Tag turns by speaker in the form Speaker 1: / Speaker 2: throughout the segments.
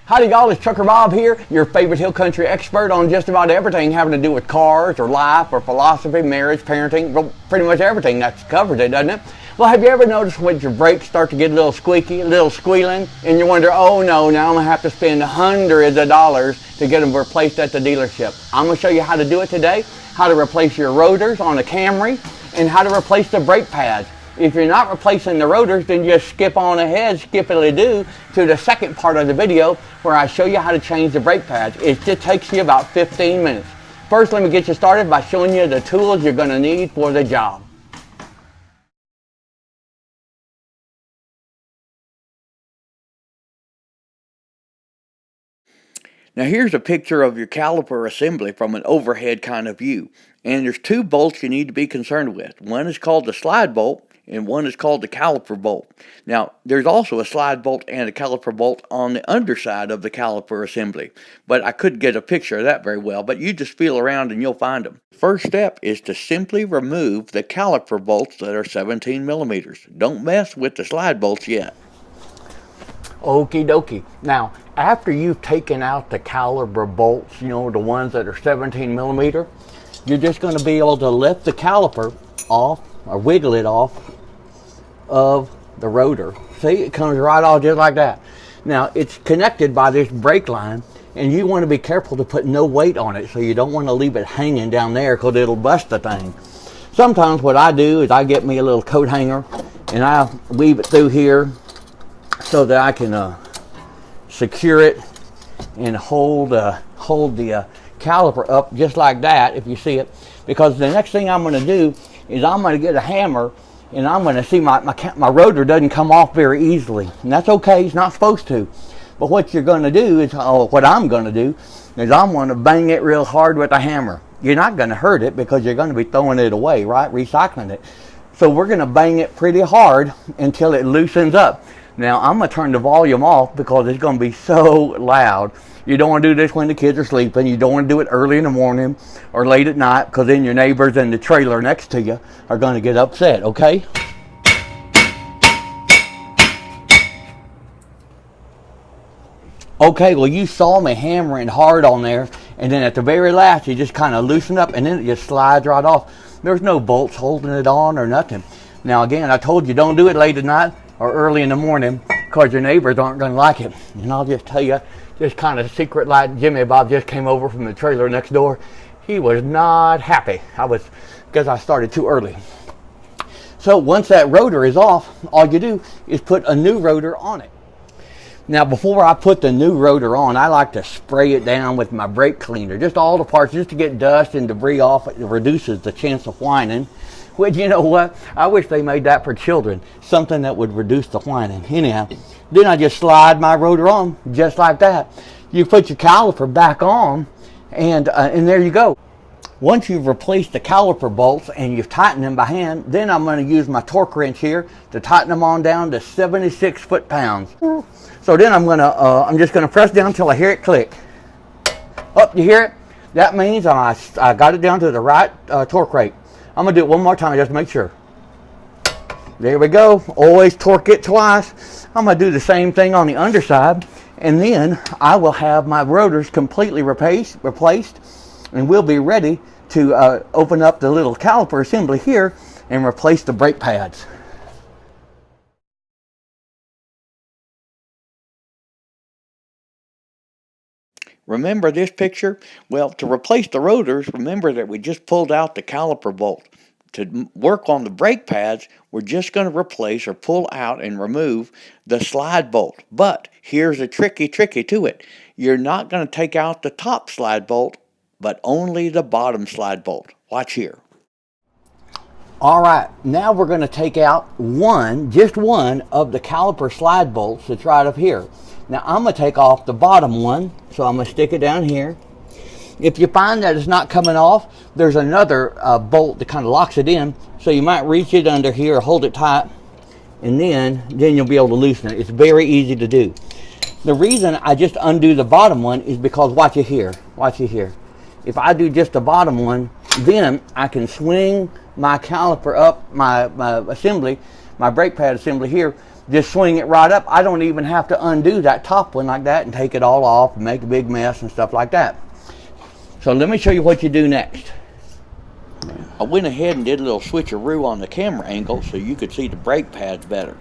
Speaker 1: Howdy y'all, it's Trucker Bob here, your favorite hill country expert on just about everything having to do with cars or life or philosophy, marriage, parenting. Well, pretty much everything that's covers it, doesn't it? Well, have you ever noticed when your brakes start to get a little squeaky, a little squealing, and you wonder, oh no, now I'm going to have to spend hundreds of dollars to get them replaced at the dealership. I'm going to show you how to do it today, how to replace your rotors on a Camry, and how to replace the brake pads. If you're not replacing the rotors, then just skip on ahead, skippily-doo, to the second part of the video where I show you how to change the brake pads. It just takes you about 15 minutes. First, let me get you started by showing you the tools you're going to need for the job. Now here's a picture of your caliper assembly from an overhead kind of view. And there's two bolts you need to be concerned with. One is called the slide bolt, and one is called the caliper bolt. Now, there's also a slide bolt and a caliper bolt on the underside of the caliper assembly, but I couldn't get a picture of that very well, but you just feel around and you'll find them. First step is to simply remove the caliper bolts that are 17 millimeters. Don't mess with the slide bolts yet. Okie dokie. Now, after you've taken out the caliper bolts, you know, the ones that are 17 millimeter, you're just going to be able to lift the caliper off or wiggle it off of the rotor. See, it comes right off just like that. Now, it's connected by this brake line, and you want to be careful to put no weight on it, so you don't want to leave it hanging down there because it'll bust the thing. Sometimes what I do is I get me a little coat hanger and I weave it through here so that I can secure it and hold the caliper up just like that, if you see it. Because the next thing I'm going to do is I'm going to get a hammer and I'm going to see my rotor doesn't come off very easily. And that's okay, it's not supposed to. But what you're going to do is, what I'm going to do is I'm going to bang it real hard with a hammer. You're not going to hurt it because you're going to be throwing it away, right? Recycling it. So we're going to bang it pretty hard until it loosens up. Now I'm going to turn the volume off because it's going to be so loud. You don't want to do this when the kids are sleeping. You don't want to do it early in the morning or late at night because then your neighbors and the trailer next to you are going to get upset, okay? Okay, well you saw me hammering hard on there, and then at the very last you just kind of loosen up and then it just slides right off. There's no bolts holding it on or nothing. Now again, I told you don't do it late at night or early in the morning because your neighbors aren't going to like it. And I'll just tell you, just kind of secret like Jimmy Bob just came over from the trailer next door. He was not happy. Because I started too early. So once that rotor is off, all you do is put a new rotor on it. Now before I put the new rotor on, I like to spray it down with my brake cleaner. Just all the parts, just to get dust and debris off. It reduces the chance of whining. Which, you know what? I wish they made that for children. Something that would reduce the whining. Anyhow, then I just slide my rotor on, just like that. You put your caliper back on, and there you go. Once you've replaced the caliper bolts and you've tightened them by hand, then I'm going to use my torque wrench here to tighten them on down to 76 foot-pounds. So then I'm just going to press down until I hear it click. Oh, you hear it? That means I got it down to the right torque rate. I'm going to do it one more time just to make sure. There we go. Always torque it twice. I'm going to do the same thing on the underside, and then I will have my rotors completely replaced, and we'll be ready to open up the little caliper assembly here and replace the brake pads. Remember this picture? Well, to replace the rotors, remember that we just pulled out the caliper bolt. To work on the brake pads, we're just going to replace or pull out and remove the slide bolt. But here's a tricky to it. You're not going to take out the top slide bolt, but only the bottom slide bolt. Watch here. All right, now we're going to take out just one of the caliper slide bolts that's right up here. Now I'm going to take off the bottom one, so I'm going to stick it down here. If you find that it's not coming off, there's another bolt that kind of locks it in, so you might reach it under here, hold it tight, and then you'll be able to loosen it. It's very easy to do. The reason I just undo the bottom one is because watch it here. If I do just the bottom one, then I can swing my caliper up, my assembly, my brake pad assembly here, just swing it right up. I don't even have to undo that top one like that and take it all off and make a big mess and stuff like that. So let me show you what you do next. I went ahead and did a little switcheroo on the camera angle so you could see the brake pads better.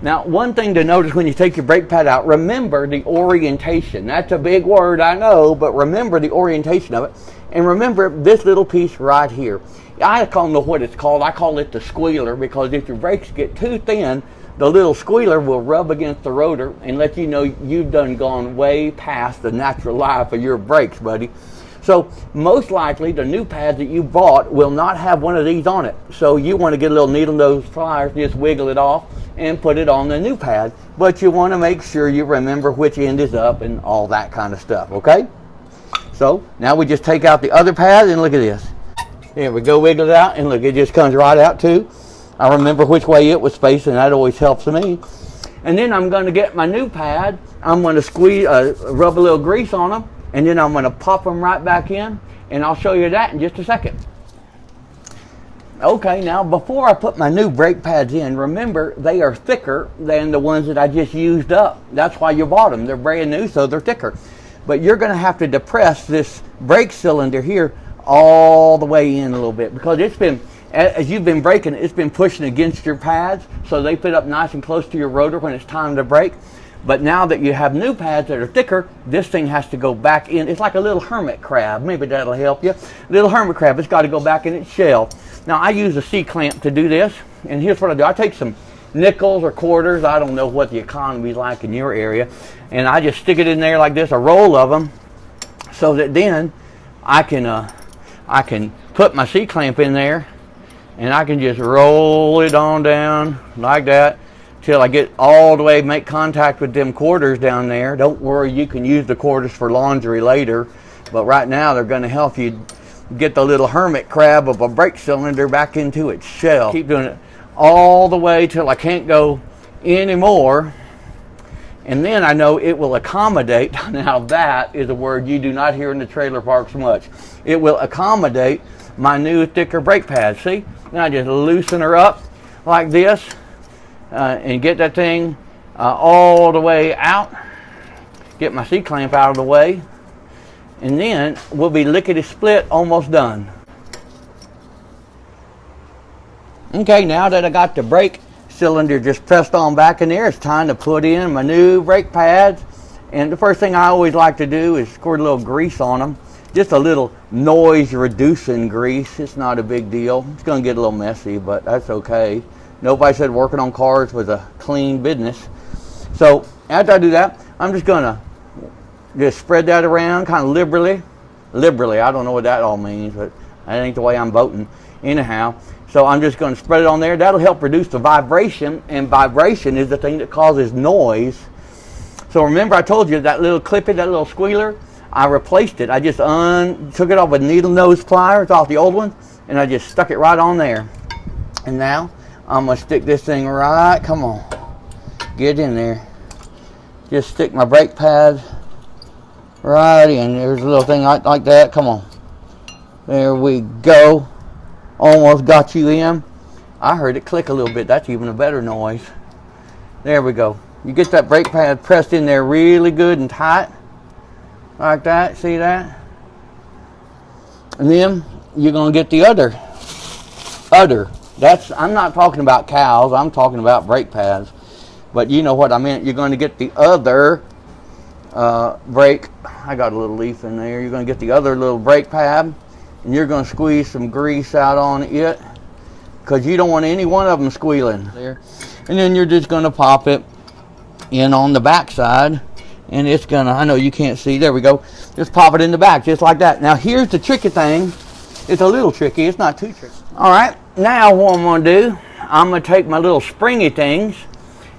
Speaker 1: Now, one thing to notice when you take your brake pad out, remember the orientation. That's a big word, I know, but remember the orientation of it. And remember this little piece right here. I don't know what it's called. I call it the squealer, because if your brakes get too thin, the little squealer will rub against the rotor and let you know you've done gone way past the natural life of your brakes, buddy. So most likely the new pads that you bought will not have one of these on it. So you want to get a little needle nose pliers, just wiggle it off and put it on the new pad. But you want to make sure you remember which end is up and all that kind of stuff, okay? So now we just take out the other pad and look at this. There we go, wiggle it out, and look, it just comes right out too. I remember which way it was facing, that always helps me. And then I'm going to get my new pad. I'm going to squeeze, rub a little grease on them, and then I'm going to pop them right back in, and I'll show you that in just a second. Okay, now before I put my new brake pads in, remember they are thicker than the ones that I just used up. That's why you bought them. They're brand new, so they're thicker. But you're going to have to depress this brake cylinder here all the way in a little bit, because it's been, as you've been braking, it's been pushing against your pads, so they fit up nice and close to your rotor when it's time to brake. But now that you have new pads that are thicker, this thing has to go back in. It's like a little hermit crab. Maybe that'll help you. Little hermit crab, it's got to go back in its shell. Now I use a C-clamp to do this, and here's what I do. I take some nickels or quarters, I don't know what the economy's like in your area, and I just stick it in there like this, a roll of them, so that then I can put my C-clamp in there, and I can just roll it on down like that till I get all the way, make contact with them quarters down there. Don't worry, you can use the quarters for laundry later, but right now they're going to help you get the little hermit crab of a brake cylinder back into its shell. Keep doing it all the way till I can't go anymore, and then I know it will accommodate. Now that is a word you do not hear in the trailer parks much. It will accommodate my new thicker brake pads. See, now I just loosen her up like this and get that thing all the way out, get my C-clamp out of the way, and then we'll be lickety split, almost done. Okay, now that I got the brake cylinder just pressed on back in there, it's time to put in my new brake pads. And the first thing I always like to do is squirt a little grease on them. Just a little noise reducing grease. It's not a big deal. It's going to get a little messy, but that's okay. Nobody said working on cars was a clean business. So after I do that, I'm just going to just spread that around kind of liberally. I don't know what that all means, but that ain't the way I'm voting anyhow. So I'm just going to spread it on there. That'll help reduce the vibration, and vibration is the thing that causes noise. So remember I told you that little clippy, that little squealer, I replaced it. I just took it off with needle nose pliers off the old one, and I just stuck it right on there. And now I'm going to stick this thing right, come on, get in there. Just stick my brake pad right in. There's a little thing like that, come on. There we go. Almost got you in. I heard it click a little bit. That's even a better noise. There we go. You get that brake pad pressed in there really good and tight. Like that. See that? And then you're going to get the udder. I'm not talking about cows. I'm talking about brake pads. But you know what I meant. You're going to get the other brake. I got a little leaf in there. You're going to get the other little brake pad, and you're going to squeeze some grease out on it, because you don't want any one of them squealing there. And then you're just going to pop it in on the back side, and it's going to, I know you can't see, there we go, just pop it in the back just like that. Now here's the tricky thing. It's a little tricky, it's not too tricky. Alright, now what I'm going to do, I'm going to take my little springy things,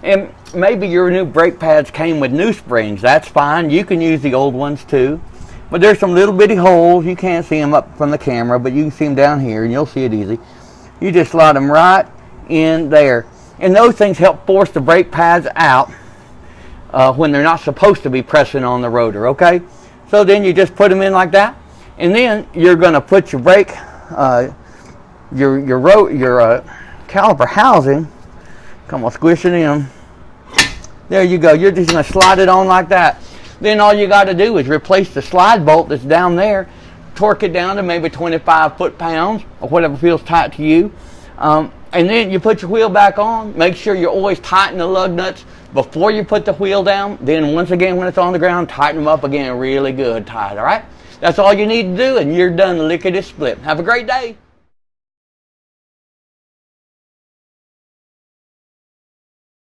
Speaker 1: and maybe your new brake pads came with new springs. That's fine, you can use the old ones too. But there's some little bitty holes. You can't see them up from the camera, but you can see them down here, and you'll see it easy. You just slide them right in there. And those things help force the brake pads out when they're not supposed to be pressing on the rotor, okay? So then you just put them in like that, and then you're going to put your brake, your caliper housing Come on, squish it in. There you go. You're just going to slide it on like that. Then all you got to do is replace the slide bolt that's down there, torque it down to maybe 25 foot-pounds or whatever feels tight to you. And then you put your wheel back on. Make sure you always tighten the lug nuts before you put the wheel down. Then once again, when it's on the ground, tighten them up again really good tight, all right? That's all you need to do, and you're done lickety split. Have a great day.